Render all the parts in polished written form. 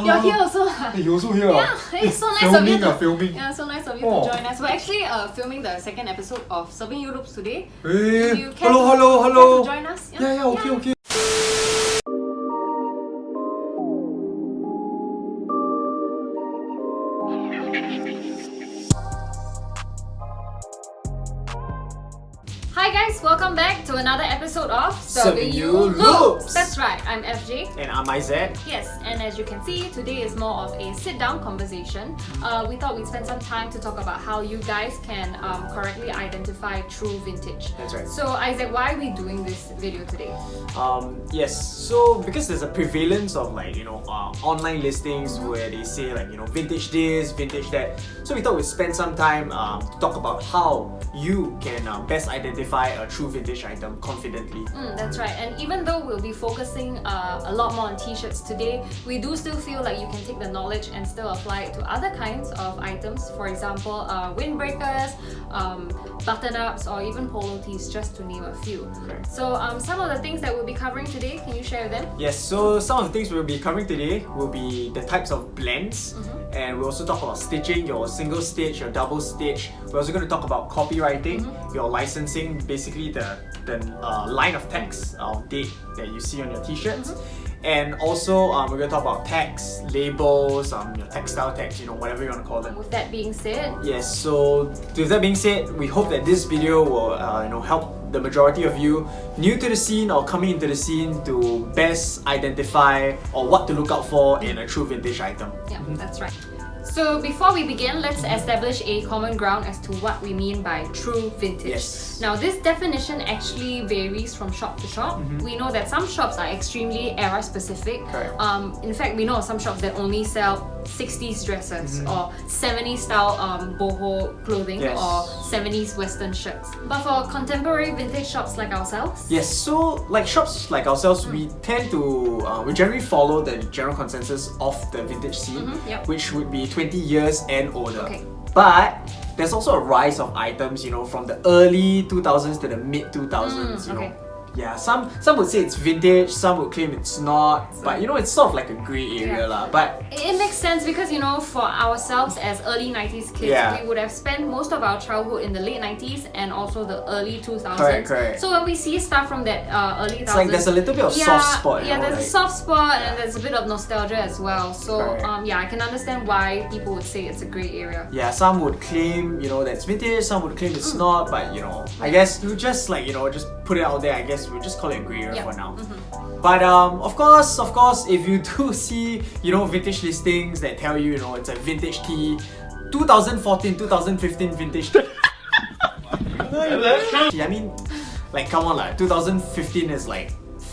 You're here also. Hey, you also here? Yeah, it's so nice of you to filming. Yeah, so nice of you to join us. We're actually filming the second episode of Serving You Loops today. Hey, You care hello. to join us? Yeah, okay. Hi guys, welcome back to another episode of Serving You Loops. That's right, I'm FJ. And I'm Isaac. Yes, and as you can see, today is more of a sit-down conversation. We thought we'd spend some time to talk about how you guys can correctly identify true vintage. That's right. So Isaac, why are we doing this video today? Yes, so because there's a prevalence of online listings where they say vintage this, vintage that. So we thought we'd spend some time to talk about how you can best identify a true vintage item confidently. That's right, and even though we'll be focusing a lot more on t-shirts today, we do still feel like you can take the knowledge and still apply it to other kinds of items. For example, windbreakers, button-ups, or even polo tees, just to name a few. Okay. So some of the things that we'll be covering today, can you share them? Yes, so some of the things we'll be covering today will be the types of blends, and we'll also talk about stitching, your single stitch, your double stitch. We're also going to talk about copywriting, your licensing, basically the line of text or date that you see on your t-shirts. And also, we're going to talk about tags, labels, your textile tags, whatever you want to call them. With that being said, Yes, so with that being said, we hope that this video will help the majority of you new to the scene or coming into the scene to best identify or what to look out for in a true vintage item. yeah, that's right. So before we begin, let's establish a common ground as to what we mean by true vintage. Yes. Now this definition actually varies from shop to shop. We know that some shops are extremely era specific. Correct. In fact, we know of some shops that only sell 60s dresses or 70s style boho clothing Yes. or 70s western shirts. But for contemporary vintage shops like ourselves, Yes, so like shops like ourselves, we tend to, we generally follow the general consensus of the vintage scene, yep. which would be 20 years and older. Okay. But there's also a rise of items, from the early 2000s to the mid 2000s, okay. Yeah, some would say it's vintage, some would claim it's not, but it's sort of like a grey area lah. But it makes sense because for ourselves as early 90s kids, we would have spent most of our childhood in the late 90s and also the early 2000s. Correct. So when we see stuff from that early 2000s, it's like there's a little bit of soft spot. There's a soft spot and there's a bit of nostalgia as well. So Correct. I can understand why people would say it's a grey area. Yeah, some would claim, that's vintage, some would claim it's not, but I guess you just just put it out there, I guess we'll just call it grey area for now. But of course, if you do see, vintage listings that tell you, it's a vintage tee, 2014, 2015 vintage tee. I mean, come on 2015 is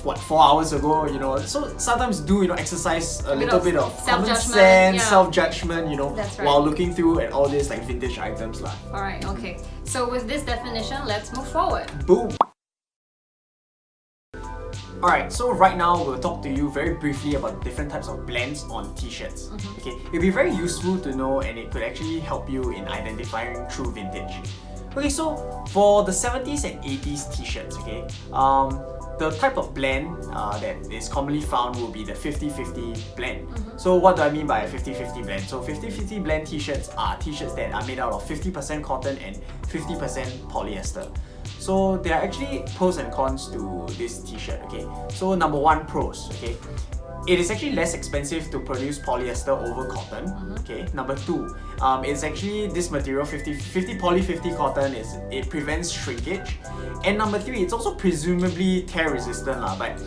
what, 4 hours ago, so sometimes do, exercise a little bit of common sense, self-judgment, That's right. while looking through at all these vintage items lah. Alright, okay. So with this definition, let's move forward. Boom! Alright, so right now we'll talk to you very briefly about different types of blends on t-shirts. Okay, it'll be very useful to know and it could actually help you in identifying true vintage. Okay, so for the 70s and 80s t-shirts, okay, the type of blend that is commonly found will be the 50-50 blend. So what do I mean by a 50-50 blend? So 50-50 blend t-shirts are t-shirts that are made out of 50% cotton and 50% polyester. So there are actually pros and cons to this t-shirt, okay? So number one, pros, okay? It is actually less expensive to produce polyester over cotton, okay? Number two, it's actually this material, 50 poly 50 cotton, it prevents shrinkage. And number three, it's also presumably tear resistant lah, but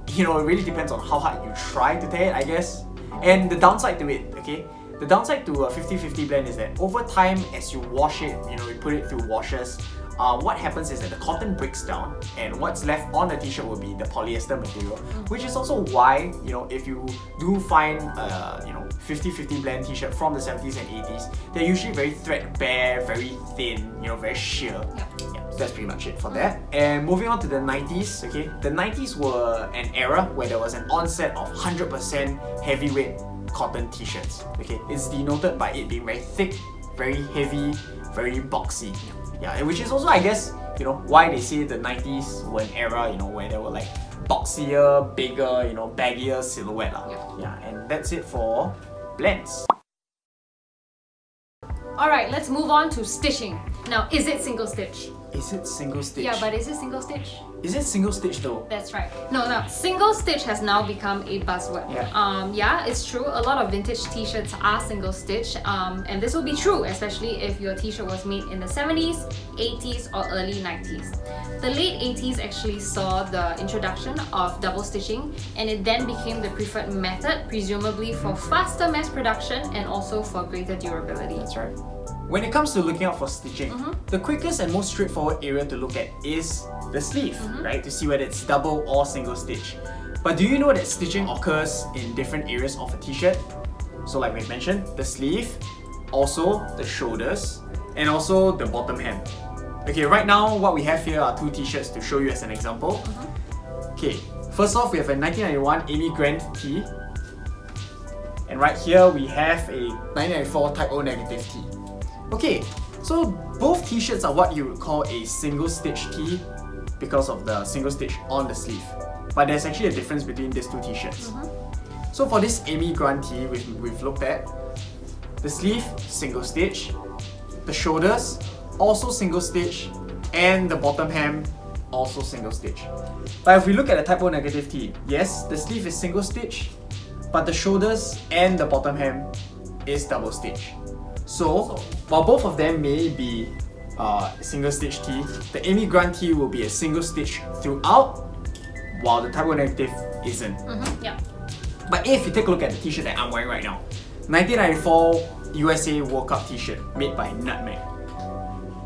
it really depends on how hard you try to tear it, I guess. And the downside to it, okay? The downside to a 50-50 blend is that over time, as you wash it, you put it through washers, what happens is that the cotton breaks down, and what's left on the t-shirt will be the polyester material, which is also why, you know, if you do find 50-50 blend t-shirt from the 70s and 80s, they're usually very threadbare, very thin, you know, very sheer. Yeah, so that's pretty much it for that. And moving on to the 90s, okay, the 90s were an era where there was an onset of 100% heavyweight cotton t-shirts. Okay, it's denoted by it being very thick, very heavy, very boxy. Yeah, which is also, I guess, you know, why they say the 90s were an era, you know, where there were like boxier, bigger, you know, baggier silhouette. Yeah, and that's it for blends. Alright, let's move on to stitching. Now, is it single stitch? Is it single stitch? Yeah, but is it single stitch? Is it single stitch though? That's right. No, single stitch has now become a buzzword. Yeah, it's true. A lot of vintage t-shirts are single stitch, and this will be true, especially if your t-shirt was made in the 70s, 80s, or early 90s. The late 80s actually saw the introduction of double stitching, and it then became the preferred method, presumably for faster mass production and also for greater durability. That's right. When it comes to looking out for stitching, the quickest and most straightforward area to look at is the sleeve, right? To see whether it's double or single stitch. But do you know that stitching occurs in different areas of a t-shirt? So like we've mentioned, the sleeve, also the shoulders, and also the bottom hem. Okay, right now what we have here are two t-shirts to show you as an example. Okay, first off we have a 1991 Amy Grant tee. And right here we have a 1994 Type O negative tee. Okay, so both t-shirts are what you would call a single stitch tee because of the single stitch on the sleeve. But there's actually a difference between these two t-shirts. So for this Amy Grant tee we've looked at, the sleeve, single stitch, the shoulders, also single stitch, and the bottom hem, also single stitch. But if we look at the Type O negative tee, yes, the sleeve is single stitch, but the shoulders and the bottom hem is double stitch. So, while both of them may be single stitch tee, the Amy Grant tee will be a single stitch throughout, while the Type O negative isn't. But if you take a look at the t-shirt that I'm wearing right now, 1994 USA World Cup t-shirt made by Nutmeg.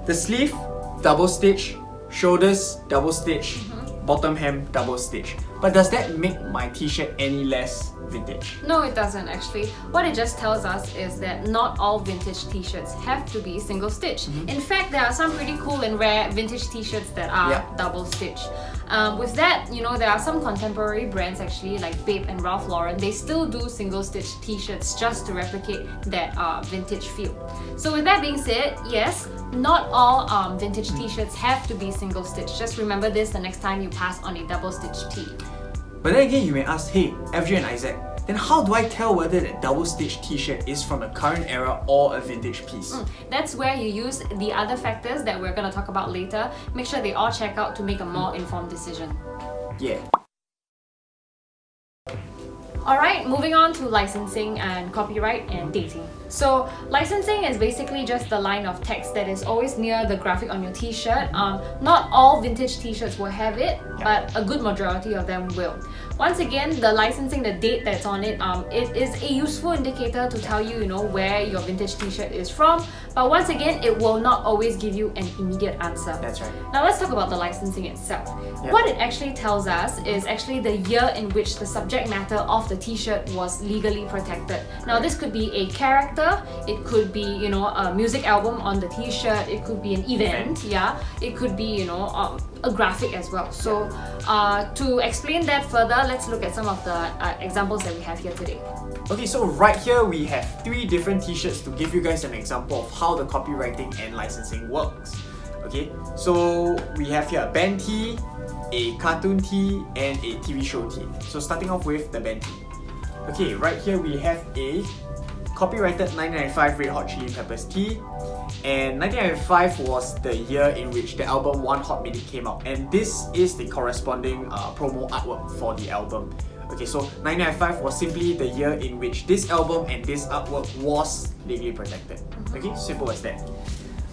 The sleeve, double stitch, shoulders, double stitch, bottom hem, double stitch. But does that make my t-shirt any less vintage? No, it doesn't actually. What it just tells us is that not all vintage t-shirts have to be single stitch. In fact, there are some pretty cool and rare vintage t-shirts that are double stitch. With that, you know, there are some contemporary brands actually like Babe and Ralph Lauren. They still do single stitch t-shirts just to replicate that vintage feel. So with that being said, yes, not all vintage t-shirts have to be single stitch. Just remember this the next time you pass on a double stitch tee. But then again, you may ask, hey, FJ and Isaac, then how do I tell whether that double stitch t-shirt is from a current era or a vintage piece? That's where you use the other factors that we're going to talk about later. Make sure they all check out to make a more informed decision. Yeah. Alright, moving on to licensing and copyright and dating. So licensing is basically just the line of text that is always near the graphic on your t-shirt. Not all vintage t-shirts will have it, but a good majority of them will. Once again, the licensing, the date that's on it, it is a useful indicator to tell you, where your vintage t-shirt is from. But once again, it will not always give you an immediate answer. That's right. Now let's talk about the licensing itself. What it actually tells us is actually the year in which the subject matter of the t-shirt was legally protected. Now this could be a character, it could be, a music album on the t-shirt, it could be an event, it could be, a graphic as well. So to explain that further, let's look at some of the examples that we have here today. Okay, so right here we have 3 different t-shirts to give you guys an example of how the copywriting and licensing works. Okay, so we have here a band tee, a cartoon tee, and a TV show tee. So starting off with the band tee. Okay, right here we have a copyrighted 1995 Red Hot Chili Peppers tee, and 1995 was the year in which the album One Hot Minute came out, and this is the corresponding promo artwork for the album. Okay, so 1995 was simply the year in which this album and this artwork was legally protected. Okay, simple as that.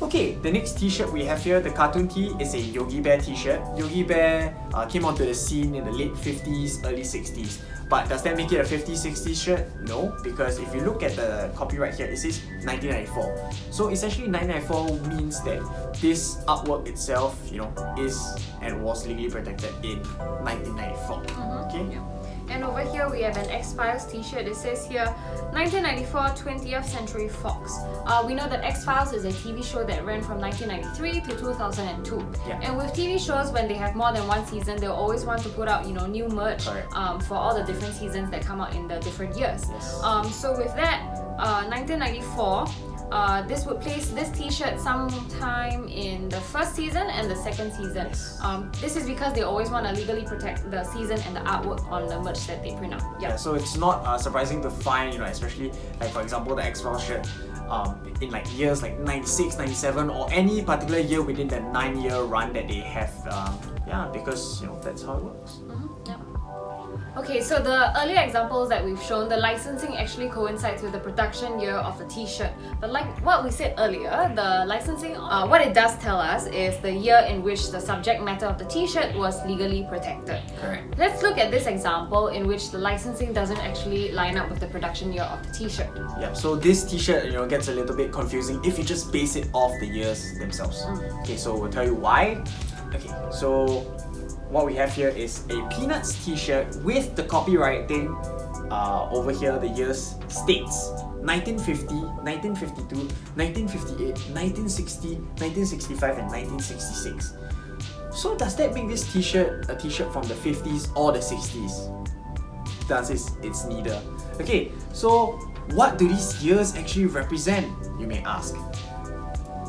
Okay, the next t-shirt we have here, the cartoon tee, is a Yogi Bear t-shirt. Yogi Bear came onto the scene in the late 50s, early 60s. But does that make it a 50s, 60s shirt? No, because if you look at the copyright here, it says 1994. So essentially 1994 means that this artwork itself, is and was legally protected in 1994. Okay? Yeah. And over here we have an X-Files t-shirt. It says here 1994 20th Century Fox. We know that X-Files is a TV show that ran from 1993 to 2002. Yeah. And with TV shows, when they have more than one season, they'll always want to put out new merch for all the different seasons that come out in the different years. Yes. So with that, 1994, this would place this t-shirt sometime in the first season and the second season. Yes. This is because they always want to legally protect the season and the artwork on the merch that they print out. Yeah, so it's not surprising to find, especially like for example the X-Files shirt in like years like 96, 97 or any particular year within the 9-year run that they have. Because that's how it works. Okay, so the earlier examples that we've shown, the licensing actually coincides with the production year of the t-shirt. But like what we said earlier, the licensing, what it does tell us is the year in which the subject matter of the t-shirt was legally protected. Correct. Let's look at this example in which the licensing doesn't actually line up with the production year of the t-shirt. Yeah, so this t-shirt gets a little bit confusing if you just base it off the years themselves. Okay, so we'll tell you why. Okay, so what we have here is a Peanuts t-shirt with the copywriting over here, the years states 1950, 1952, 1958, 1960, 1965 and 1966. So does that make this t-shirt a t-shirt from the 50s or the 60s? The answer is it's neither. Okay, so what do these years actually represent, you may ask?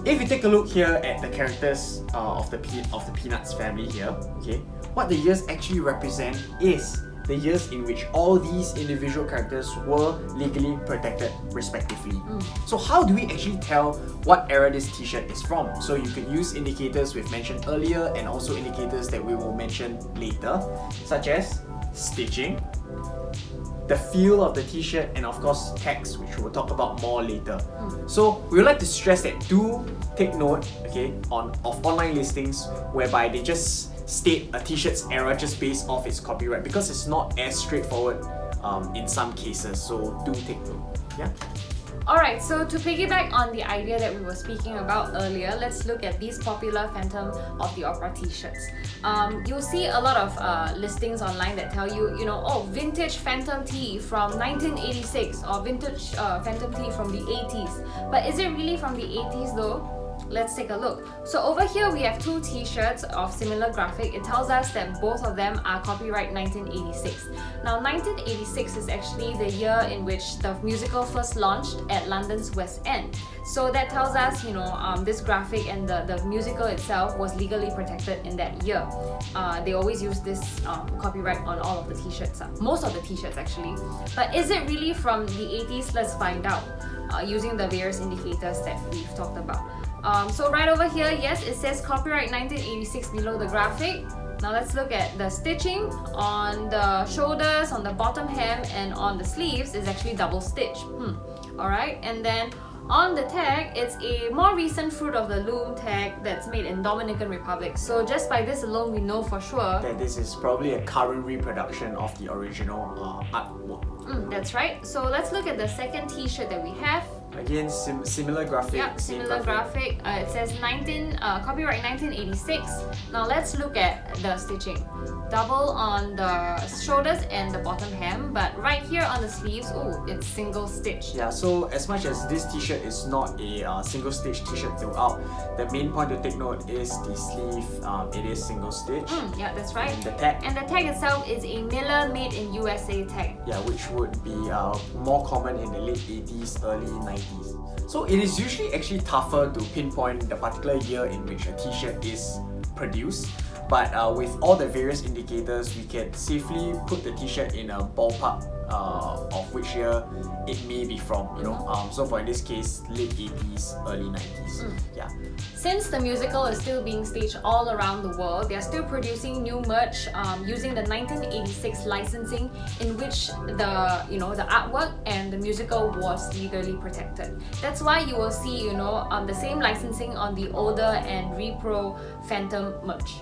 If you take a look here at the characters of the Peanuts family here, okay, what the years actually represent is the years in which all these individual characters were legally protected respectively. So how do we actually tell what era this t-shirt is from? So you can use indicators we've mentioned earlier and also indicators that we will mention later, such as stitching, the feel of the t-shirt, and of course text, which we'll talk about more later. So we would like to stress that do take note, okay, of online listings whereby they just state a t-shirt's era just based off its copyright, because it's not as straightforward in some cases. So do take note. Yeah. Alright, so to piggyback on the idea that we were speaking about earlier, let's look at these popular Phantom of the Opera t-shirts. You'll see a lot of listings online that tell you, oh, vintage Phantom tee from 1986 or vintage Phantom tee from the 80s. But is it really from the 80s though? Let's take a look. So over here we have two t-shirts of similar graphic. It tells us that both of them are copyright 1986. Now 1986 is actually the year in which the musical first launched at London's West End. So that tells us, this graphic and the musical itself was legally protected in that year. They always use this copyright on all of the t-shirts, most of the t-shirts actually. But is it really from the 80s? Let's find out using the various indicators that we've talked about. So right over here, yes, it says copyright 1986 below the graphic. Now let's look at the stitching on the shoulders, on the bottom hem, and on the sleeves is actually double stitch. Alright, and then on the tag, it's a more recent fruit of the Loom tag that's made in Dominican Republic. So just by this alone, we know for sure that this is probably a current reproduction of the original artwork. That's right. So let's look at the second t-shirt that we have. Again, similar graphic. Yep, similar graphic. It says copyright 1986. Now let's look at the stitching. Double on the shoulders and the bottom hem, but right here on the sleeves, it's single stitch. Yeah, so as much as this t-shirt is not a single stitch t-shirt throughout, the main point to take note is the sleeve. It is single stitch. Yeah, that's right. And the tag. And the tag itself is a Miller Made in USA tag. Yeah, which would be more common in the late 80s, early 90s. So it is usually actually tougher to pinpoint the particular year in which a t-shirt is produced, but with all the various indicators, we can safely put the t-shirt in a ballpark of which year it may be from, you know. So for in this case, late 80s, early 90s. Yeah. Since the musical is still being staged all around the world, they are still producing new merch using the 1986 licensing, in which the artwork and the musical was legally protected. That's why you will see the same licensing on the older and repro Phantom merch.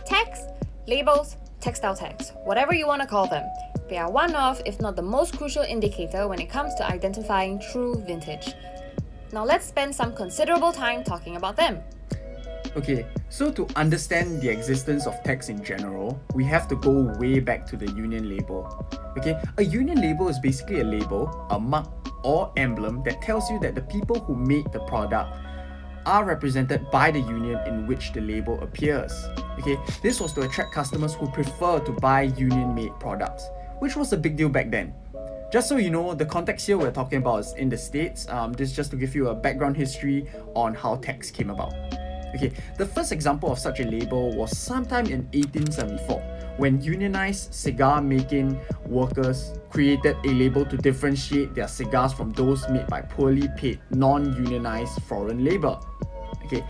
Tags, labels, textile tags, whatever you want to call them, they are one of, if not the most crucial indicator when it comes to identifying true vintage. Now let's spend some considerable time talking about them. Okay, so to understand the existence of tags in general, we have to go way back to the union label. Okay, a union label is basically a label, a mark or emblem that tells you that the people who made the product are represented by the union in which the label appears. Okay, this was to attract customers who prefer to buy union-made products, which was a big deal back then. Just so you know, the context here we're talking about is in the States. This is just to give you a background history on how tags came about. Okay, the first example of such a label was sometime in 1874 when unionized cigar-making workers created a label to differentiate their cigars from those made by poorly paid, non-unionized foreign labor. Okay,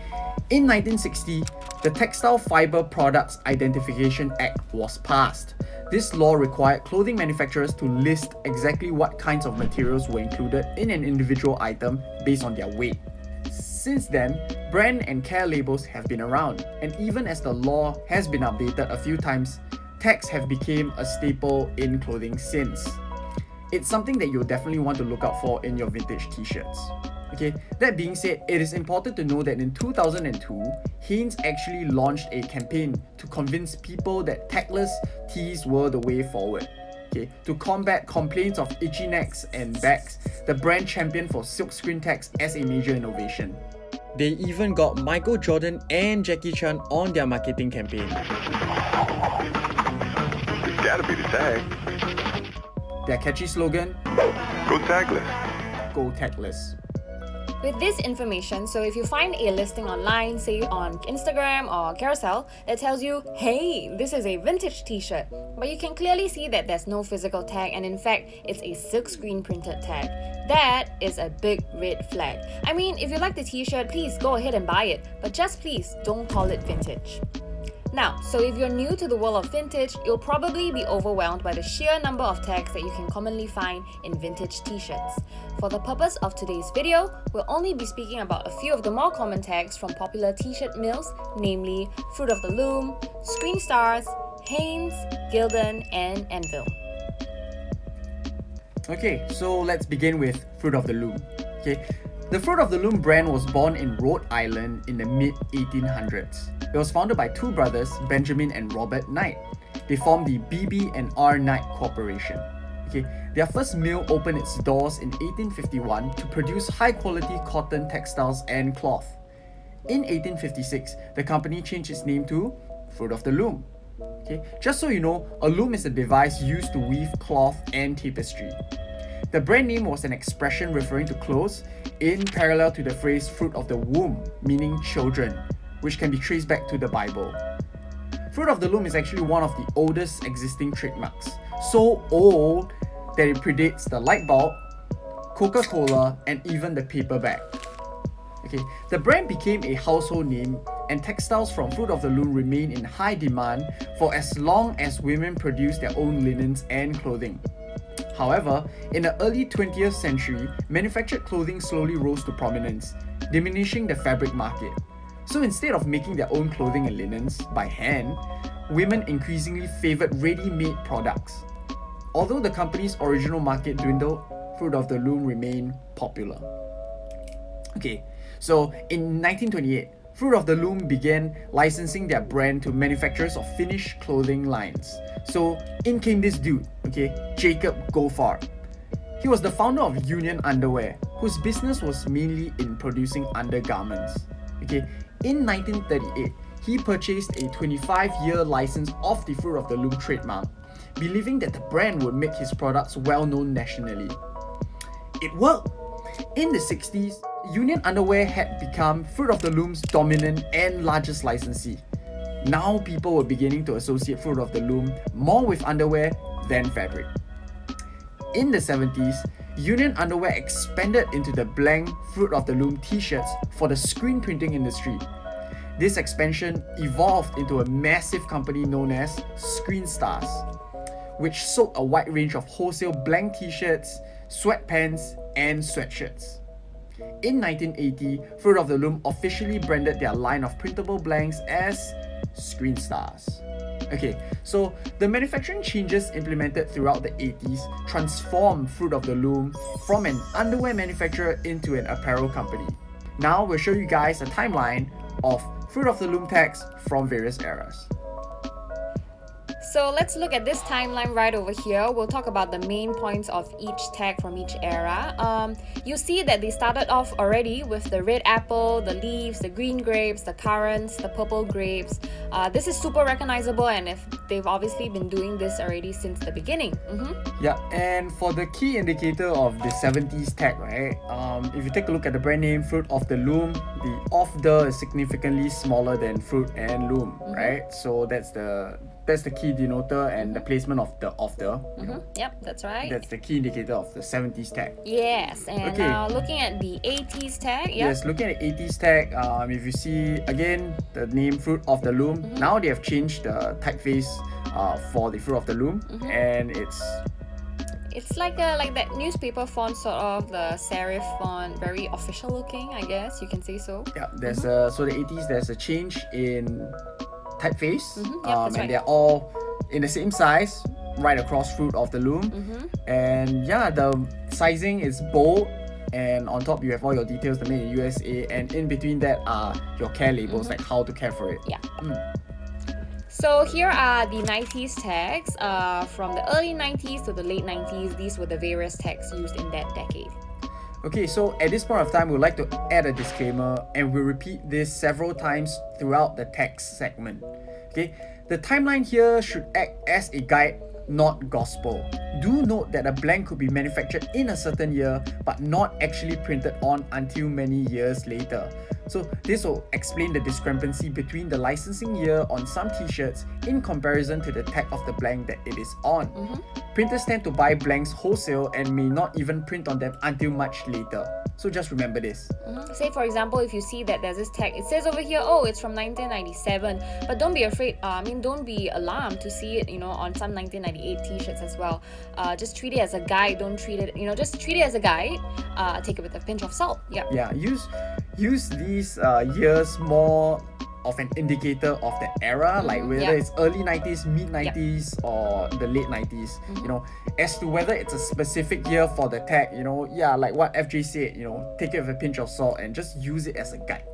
in 1960, the Textile Fiber Products Identification Act was passed. This law required clothing manufacturers to list exactly what kinds of materials were included in an individual item based on their weight. Since then, brand and care labels have been around, and even as the law has been updated a few times, tags have become a staple in clothing since. It's something that you'll definitely want to look out for in your vintage t-shirts. Okay, that being said, it is important to know that in 2002, Hanes actually launched a campaign to convince people that tagless tees were the way forward. Okay, to combat complaints of itchy necks and backs, the brand championed for silkscreen tags as a major innovation. They even got Michael Jordan and Jackie Chan on their marketing campaign. It's gotta be the tag. Their catchy slogan, Go tagless. Go tagless. With this information, so if you find a listing online, say on Instagram or Carousel, that tells you, hey, this is a vintage t-shirt, but you can clearly see that there's no physical tag, and in fact, it's a silkscreen printed tag. That is a big red flag. I mean, if you like the t-shirt, please go ahead and buy it, but just please don't call it vintage. Now, so if you're new to the world of vintage, you'll probably be overwhelmed by the sheer number of tags that you can commonly find in vintage t-shirts. For the purpose of today's video, we'll only be speaking about a few of the more common tags from popular t-shirt mills, namely Fruit of the Loom, Screen Stars, Hanes, Gildan, and Anvil. Okay, so let's begin with Fruit of the Loom. Okay, the Fruit of the Loom brand was born in Rhode Island in the mid-1800s. It was founded by two brothers, Benjamin and Robert Knight. They formed the BB&R Knight Corporation. Okay, their first mill opened its doors in 1851 to produce high-quality cotton textiles and cloth. In 1856, the company changed its name to Fruit of the Loom. Okay, just so you know, a loom is a device used to weave cloth and tapestry. The brand name was an expression referring to clothes in parallel to the phrase fruit of the womb, meaning children, which can be traced back to the Bible. Fruit of the Loom is actually one of the oldest existing trademarks, so old that it predates the light bulb, Coca-Cola, and even the paper bag. Okay, the brand became a household name, and textiles from Fruit of the Loom remain in high demand for as long as women produce their own linens and clothing. However, in the early 20th century, manufactured clothing slowly rose to prominence, diminishing the fabric market. So instead of making their own clothing and linens by hand, women increasingly favored ready-made products. Although the company's original market dwindled, Fruit of the Loom remained popular. Okay, so in 1928, Fruit of the Loom began licensing their brand to manufacturers of finished clothing lines. So in came this dude, okay, Jacob Goldfarb. He was the founder of Union Underwear, whose business was mainly in producing undergarments. Okay, in 1938, he purchased a 25-year license of the Fruit of the Loom trademark, believing that the brand would make his products well known nationally. It worked! In the 60s, Union Underwear had become Fruit of the Loom's dominant and largest licensee. Now people were beginning to associate Fruit of the Loom more with underwear than fabric. In the 70s, Union Underwear expanded into the blank Fruit of the Loom t-shirts for the screen printing industry. This expansion evolved into a massive company known as Screen Stars, which sold a wide range of wholesale blank t-shirts, sweatpants, and sweatshirts. In 1980, Fruit of the Loom officially branded their line of printable blanks as Screen Stars. Okay, so the manufacturing changes implemented throughout the 80s transformed Fruit of the Loom from an underwear manufacturer into an apparel company. Now we'll show you guys a timeline of Fruit of the Loom tags from various eras. So let's look at this timeline right over here. We'll talk about the main points of each tag from each era. You see that they started off already with the red apple, the leaves, the green grapes, the currants, the purple grapes. This is super recognizable, and if they've obviously been doing this already since the beginning. Yeah, and for the key indicator of the 70s tag, right? If you take a look at the brand name Fruit of the Loom, the of the is significantly smaller than Fruit and Loom, right? So that's the key denoter and the placement of the you know. Yep, that's right. That's the key indicator of the 70s tag. Yes, and Okay. now looking at the 80s tag, yeah. Yes, looking at the 80s tag, if you see again the name Fruit of the Loom, now they have changed the typeface for the Fruit of the Loom, and It's like that newspaper font, sort of the serif font, very official looking, I guess you can say so. yeah, there's so the 80s there's a change in typeface, that's right. and they're all in the same size right across Fruit of the Loom, and yeah, the sizing is bold, and on top you have all your details, the made in USA, and in between that are your care labels, like how to care for it. Yeah. So here are the 90s tags. From the early 90s to the late 90s, these were the various tags used in that decade. Okay, so at this point of time, we'd like to add a disclaimer, and we'll repeat this several times throughout the text segment. Okay, the timeline here should act as a guide, not gospel. Do note that a blank could be manufactured in a certain year, but not actually printed on until many years later. So this will explain the discrepancy between the licensing year on some t-shirts in comparison to the tag of the blank that it is on. Printers tend to buy blanks wholesale and may not even print on them until much later. So just remember this. Say for example, if you see that there's this tag, it says over here, oh, it's from 1997, but don't be afraid, don't be alarmed to see it, on some 1998 t-shirts as well. Just treat it as a guide, don't treat it, just treat it as a guide, take it with a pinch of salt. Yeah, use these years more of an indicator of the era, like whether it's early 90s, mid 90s, or the late 90s, as to whether it's a specific year for the tag, like what FJ said, take it with a pinch of salt and just use it as a guide.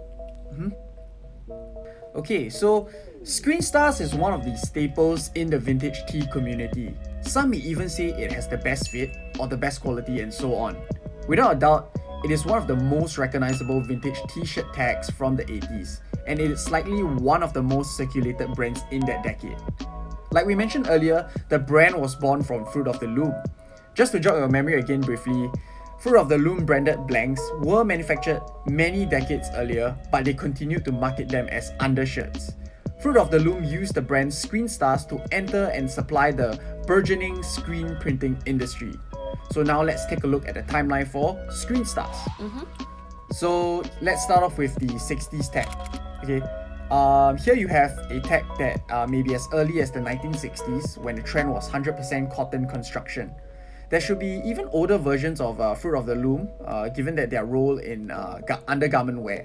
Okay, so Screen Stars is one of the staples in the vintage tee community. Some may even say it has the best fit or the best quality and so on. Without a doubt, it is one of the most recognizable vintage t-shirt tags from the 80s, and it is likely one of the most circulated brands in that decade. Like we mentioned earlier, the brand was born from Fruit of the Loom. Just to jog your memory again briefly, Fruit of the Loom branded blanks were manufactured many decades earlier, but they continued to market them as undershirts. Fruit of the Loom used the brand Screen Stars to enter and supply the burgeoning screen printing industry. So now let's take a look at the timeline for Screen Stars. So let's start off with the 60s tag. Okay, here you have a tag that may be as early as the 1960s, when the trend was 100% cotton construction. There should be even older versions of Fruit of the Loom, given that their role in undergarment wear.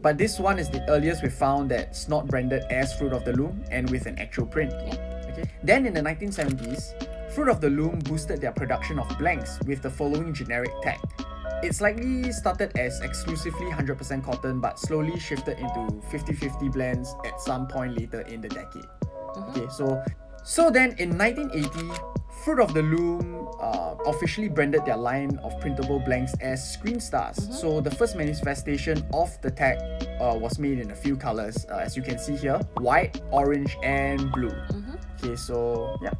But this one is the earliest we found that's not branded as Fruit of the Loom and with an actual print. Okay. Then in the 1970s, Fruit of the Loom boosted their production of blanks with the following generic tag. It's likely started as exclusively 100% cotton, but slowly shifted into 50-50 blends at some point later in the decade. Okay, so then in 1980, Fruit of the Loom officially branded their line of printable blanks as Screen Stars. So the first manifestation of the tag was made in a few colors, as you can see here: white, orange, and blue. Okay, so yeah.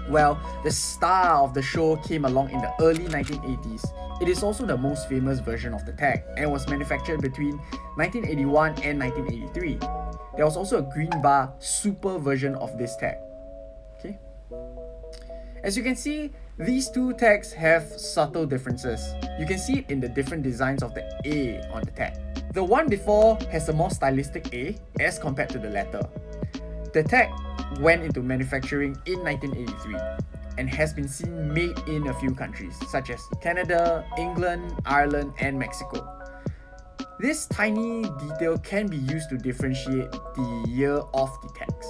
Well, the star of the show came along in the early 1980s. It is also the most famous version of the tag and was manufactured between 1981 and 1983. There was also a green bar super version of this tag. Okay. As you can see, these two tags have subtle differences. You can see it in the different designs of the A on the tag. The one before has a more stylistic A as compared to the latter. The tag went into manufacturing in 1983 and has been seen made in a few countries such as Canada, England, Ireland, and Mexico. This tiny detail can be used to differentiate the year of the tags.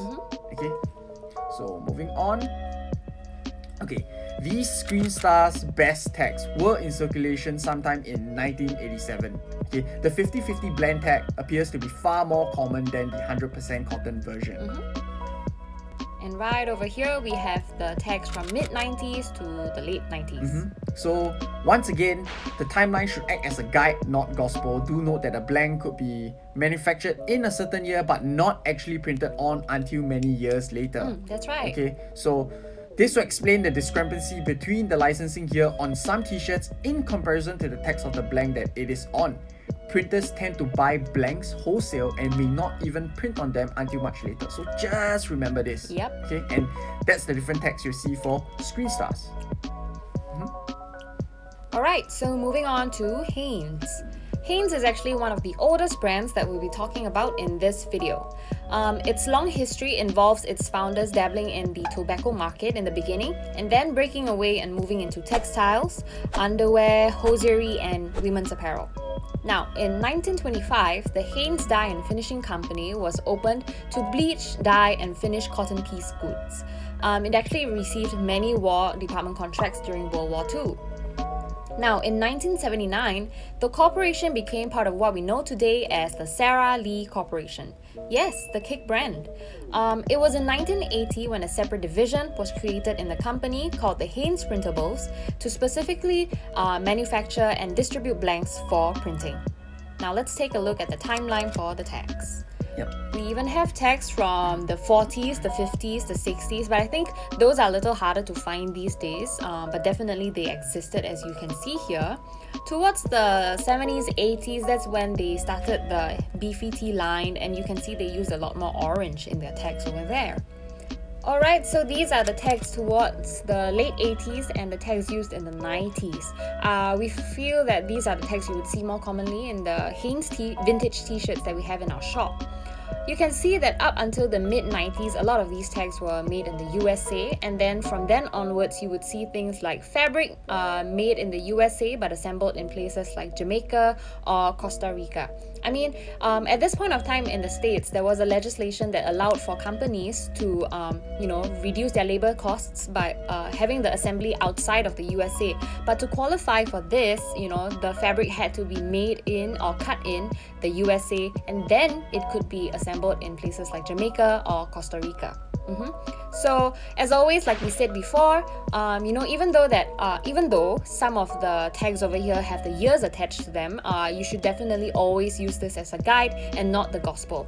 Okay, so moving on. Okay, these Screen Star's best tags were in circulation sometime in 1987. Okay, the 50-50 blend tag appears to be far more common than the 100% cotton version. And right over here, we have the tags from mid-90s to the late 90s. So once again, the timeline should act as a guide, not gospel. Do note that a blank could be manufactured in a certain year but not actually printed on until many years later. That's right. Okay, so this will explain the discrepancy between the licensing here on some t-shirts in comparison to the text of the blank that it is on. Printers tend to buy blanks wholesale and may not even print on them until much later. So just remember this. Yep. Okay, and that's the different text you see for Screen Stars. Alright, so moving on to Hanes. Hanes is actually one of the oldest brands that we'll be talking about in this video. Its long history involves its founders dabbling in the tobacco market in the beginning and then breaking away and moving into textiles, underwear, hosiery, and women's apparel. Now, in 1925, the Hanes Dye and Finishing Company was opened to bleach, dye, and finish cotton piece goods. It actually received many War Department contracts during World War II. Now, in 1979, the corporation became part of what we know today as the Sara Lee Corporation. Yes, the cake brand. It was in 1980 when a separate division was created in the company called the Hanes Printables to specifically manufacture and distribute blanks for printing. Now, let's take a look at the timeline for the tags. Yep. We even have tags from the 40s, the 50s, the 60s, but I think those are a little harder to find these days, but definitely they existed, as you can see here. Towards the 70s, 80s, that's when they started the beefy tea line, and you can see they used a lot more orange in their tags over there. Alright, so these are the tags towards the late 80s and the tags used in the 90s. We feel that these are the tags you would see more commonly in the Hanes vintage t-shirts that we have in our shop. You can see that up until the mid-90s, a lot of these tags were made in the USA, and then from then onwards, you would see things like fabric made in the USA but assembled in places like Jamaica or Costa Rica. I mean, at this point of time in the States, there was a legislation that allowed for companies to, reduce their labor costs by having the assembly outside of the USA. But to qualify for this, the fabric had to be made in or cut in the USA, and then it could be assembled in places like Jamaica or Costa Rica. So, as always, like we said before, even though some of the tags over here have the years attached to them, you should definitely always use this as a guide and not the gospel.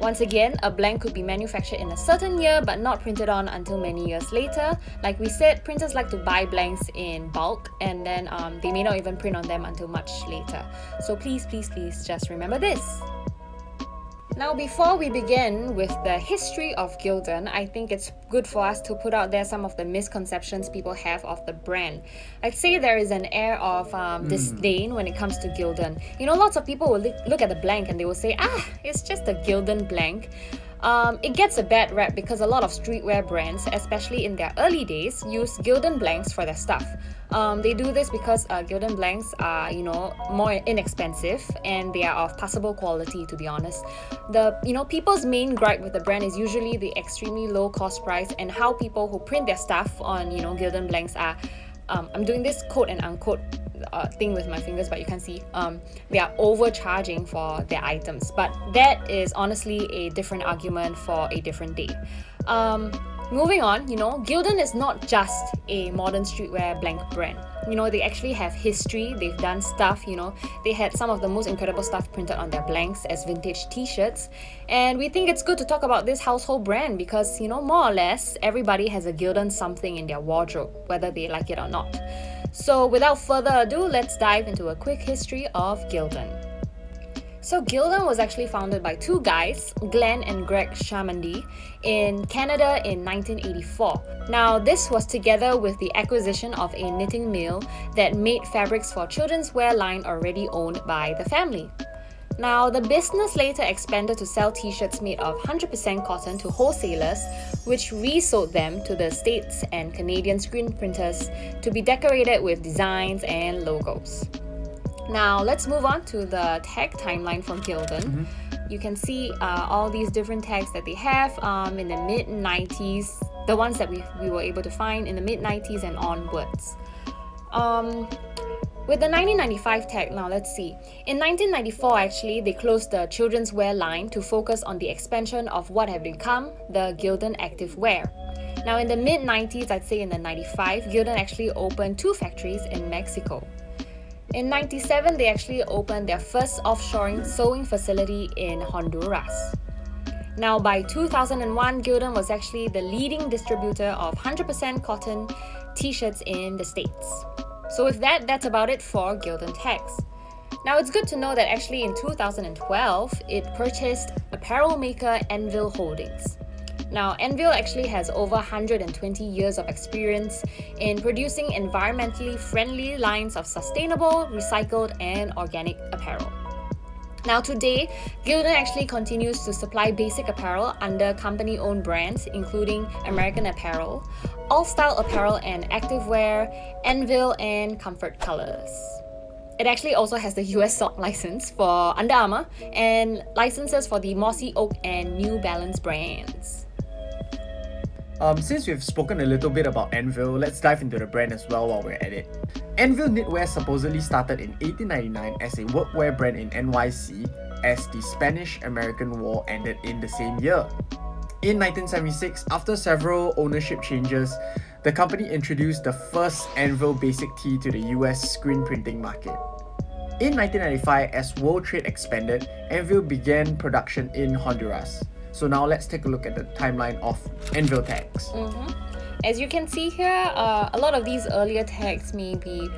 Once again, a blank could be manufactured in a certain year but not printed on until many years later. Like we said, printers like to buy blanks in bulk, and then they may not even print on them until much later. So please just remember this. Now, before we begin with the history of Gildan, I think it's good for us to put out there some of the misconceptions people have of the brand. I'd say there is an air of disdain when it comes to Gildan. Lots of people will look at the blank and they will say, it's just a Gildan blank. It gets a bad rap because a lot of streetwear brands, especially in their early days, use Gildan blanks for their stuff. They do this because Gildan blanks are, more inexpensive and they are of passable quality, to be honest. People's main gripe with the brand is usually the extremely low cost price and how people who print their stuff on, Gildan blanks are, I'm doing this quote and unquote thing with my fingers, but you can see they are overcharging for their items. But that is honestly a different argument for a different day. Moving on, Gildan is not just a modern streetwear blank brand. They actually have history. They've done stuff, they had some of the most incredible stuff printed on their blanks as vintage t-shirts. And we think it's good to talk about this household brand because, more or less, everybody has a Gildan something in their wardrobe, whether they like it or not. So without further ado, let's dive into a quick history of Gildan. So Gildan was actually founded by two guys, Glenn and Greg Chamandy, in Canada in 1984. Now this was together with the acquisition of a knitting mill that made fabrics for children's wear line already owned by the family. Now the business later expanded to sell t-shirts made of 100% cotton to wholesalers, which resold them to the States and Canadian screen printers to be decorated with designs and logos. Now let's move on to the tag timeline from Gildan. You can see all these different tags that they have in the mid-90s, the ones that we were able to find in the mid-90s and onwards. With the 1995 tag, now let's see. In 1994 actually, they closed the children's wear line to focus on the expansion of what had become the Gildan Active Wear. Now in the mid-90s, I'd say in the 95, Gildan actually opened 2 factories in Mexico. In 97, they actually opened their first offshoring sewing facility in Honduras. Now by 2001, Gildan was actually the leading distributor of 100% cotton t-shirts in the States. So with that, that's about it for Gildan tags. Now it's good to know that actually in 2012, it purchased apparel maker Anvil Holdings. Now, Anvil actually has over 120 years of experience in producing environmentally friendly lines of sustainable, recycled, and organic apparel. Now today, Gildan actually continues to supply basic apparel under company-owned brands including American Apparel, All Style Apparel and Activewear, Anvil, and Comfort Colors. It actually also has the US SOC license for Under Armour and licenses for the Mossy Oak and New Balance brands. Since we've spoken a little bit about Anvil, let's dive into the brand as well while we're at it. Anvil Knitwear supposedly started in 1899 as a workwear brand in NYC as the Spanish-American War ended in the same year. In 1976, after several ownership changes, the company introduced the first Anvil basic tee to the US screen printing market. In 1995, as world trade expanded, Anvil began production in Honduras. So now let's take a look at the timeline of Anvil tags. As you can see here, a lot of these earlier tags may be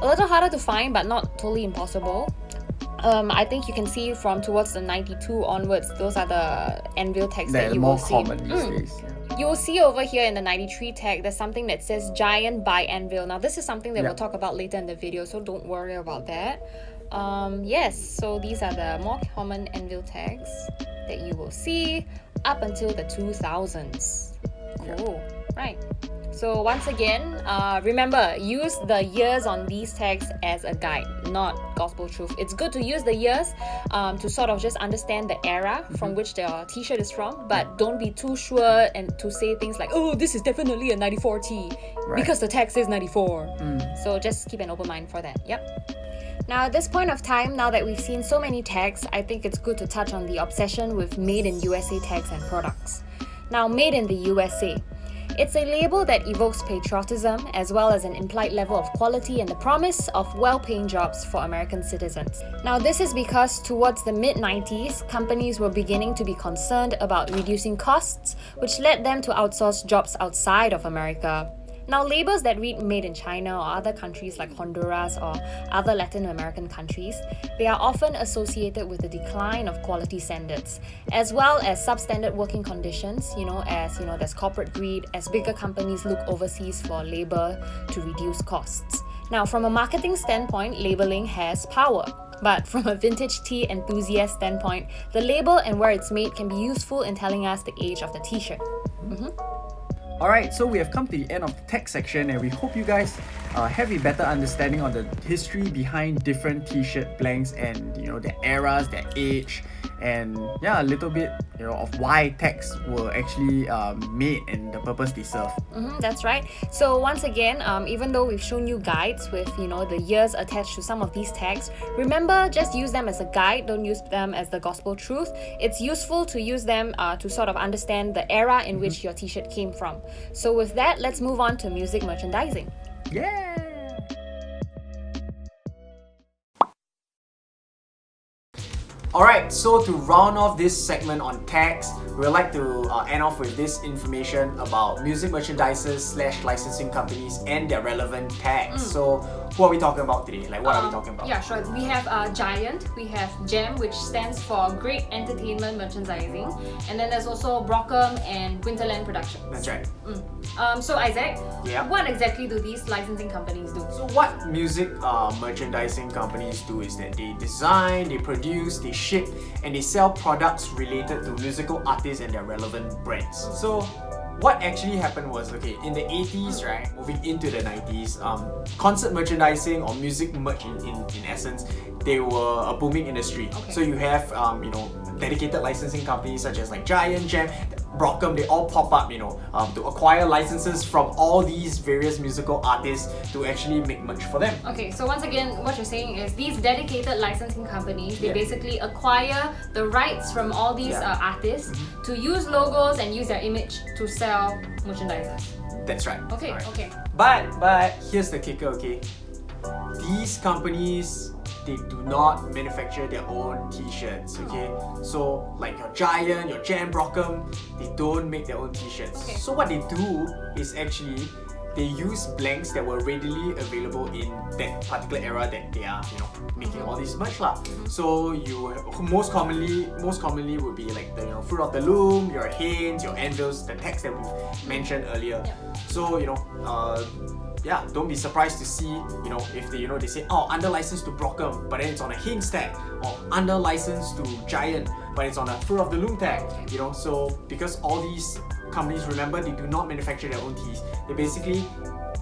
a little harder to find, but not totally impossible. I think you can see from towards the 92 onwards, those are the Anvil tags that you will see. They're more common these days. You will see over here in the 93 tag, there's something that says Giant by Anvil. Now this is something that we'll talk about later in the video, so don't worry about that. Yes, so these are the more common Anvil tags that you will see up until the 2000s. Cool, right. So once again, remember, use the years on these tags as a guide, not gospel truth. It's good to use the years to sort of just understand the era from which the t-shirt is from, but don't be too sure and to say things like, oh, this is definitely a 94 tee because the tag says 94. So just keep an open mind for that. Yep. Now at this point of time, now that we've seen so many tags, I think it's good to touch on the obsession with Made in USA tags and products. Now, Made in the USA. It's a label that evokes patriotism as well as an implied level of quality and the promise of well-paying jobs for American citizens. Now this is because towards the mid-90s, companies were beginning to be concerned about reducing costs, which led them to outsource jobs outside of America. Now, labels that read Made in China or other countries like Honduras or other Latin American countries, they are often associated with the decline of quality standards, as well as substandard working conditions, as there's corporate greed, as bigger companies look overseas for labor to reduce costs. Now, from a marketing standpoint, labeling has power. But from a vintage tee enthusiast standpoint, the label and where it's made can be useful in telling us the age of the t-shirt. Alright, so we have come to the end of the tech section and we hope you guys have a better understanding on the history behind different t-shirt blanks and their eras, their age, and a little bit of why tags were actually made and the purpose they serve. That's right. So once again, even though we've shown you guides with the years attached to some of these tags, remember, just use them as a guide, don't use them as the gospel truth. It's useful to use them to sort of understand the era in which your t-shirt came from. So with that, let's move on to music merchandising. Yeah! Alright, so to round off this segment on tags, we would like to end off with this information about music merchandisers / licensing companies and their relevant tags. So, who are we talking about today? Like, what are we talking about? Yeah, sure. We have Giant, we have GEM, which stands for Great Entertainment Merchandising, and then there's also Brockham and Winterland Productions. That's right. So Isaac, Yeah. what exactly do these licensing companies do? So what music merchandising companies do is that they design, they produce, they ship, and they sell products related to musical artists and their relevant brands. So what actually happened was, okay, in the 80s, right, moving into the 90s, concert merchandising or music merch in essence, they were a booming industry. Okay. So you have, dedicated licensing companies such as like Giant, GEM, Brockham, they all pop up, to acquire licenses from all these various musical artists to actually make merch for them. Okay, so once again, what you're saying is these dedicated licensing companies, they Yeah. basically acquire the rights from all these Yeah. artists to use logos and use their image to sell merchandise. That's right. Okay, Alright. okay. But here's the kicker, okay? These companies, they do not manufacture their own t-shirts, okay? So like your Giant, your GEM, Brockham, they don't make their own t-shirts. Okay. So what they do is actually they use blanks that were readily available in that particular era that they are, making all this merch lah. So you most commonly would be like the Fruit of the Loom, your Hanes, your Anvils, the tags that we've mentioned earlier. Yeah. So don't be surprised to see, if they say, oh, under license to Brockham, but then it's on a Hanes tag, or under license to Giant, but it's on a Fruit of the Loom tag, So because all these companies, remember, they do not manufacture their own tees. They basically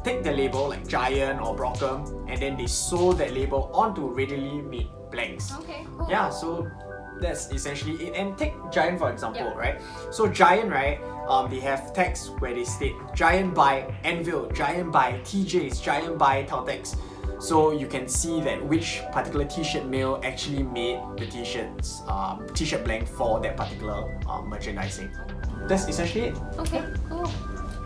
take the label like Giant or Brockham, and then they sew that label onto readily made blanks. Okay, cool. Yeah, so that's essentially it. And take Giant for example, Yeah. right? So Giant, right? They have tags where they state Giant by Anvil, Giant by TJs, Giant by Tautex. So you can see that which particular t-shirt mill actually made the t-shirts, t-shirt blank for that particular merchandising. That's essentially it. Okay, cool.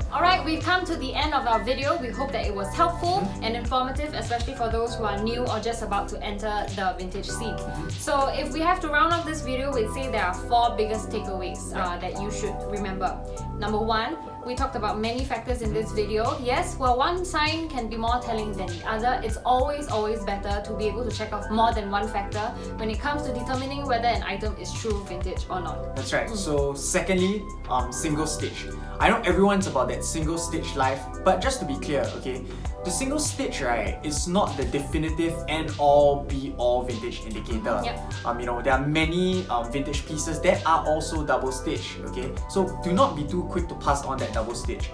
Alright, we've come to the end of our video. We hope that it was helpful and informative, especially for those who are new or just about to enter the vintage scene. So if we have to round off this video, we'd say there are 4 biggest takeaways that you should remember. Number 1, we talked about many factors in this video. Yes, while one sign can be more telling than the other, it's always better to be able to check off more than one factor when it comes to determining whether an item is true vintage or not. That's right. So secondly, single stitch. I know everyone's about that single stitch life, but just to be clear, okay, the single stitch, right, is not the definitive and all be all vintage indicator. Yep. There are many vintage pieces that are also double stitch, okay? So do not be too quick to pass on that double stitch.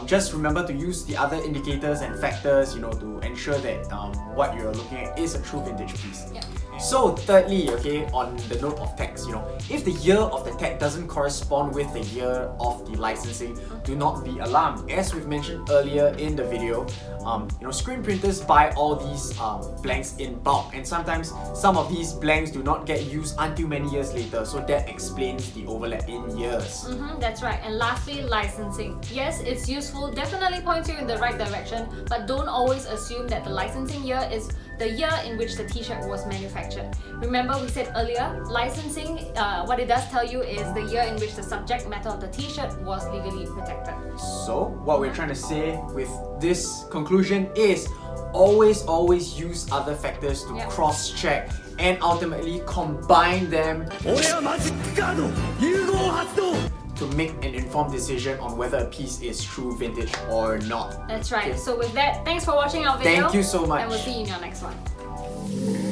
Just remember to use the other indicators and factors, to ensure that what you're looking at is a true vintage piece. Yep. So thirdly, okay, on the note of tags, if the year of the tag doesn't correspond with the year of the licensing, do not be alarmed. As we've mentioned earlier in the video, screen printers buy all these blanks in bulk, and sometimes some of these blanks do not get used until many years later, so that explains the overlap in years. That's right. And lastly, licensing. Yes, it's useful, definitely points you in the right direction, but don't always assume that the licensing year is the year in which the t-shirt was manufactured. Remember, we said earlier, licensing, what it does tell you is the year in which the subject matter of the t-shirt was legally protected. So, what we're trying to say with this conclusion is always use other factors to Yep. cross-check and ultimately combine them to make an informed decision on whether a piece is true vintage or not. That's right. Okay. So with that, thanks for watching our video. Thank you so much. And we'll see you in your next one.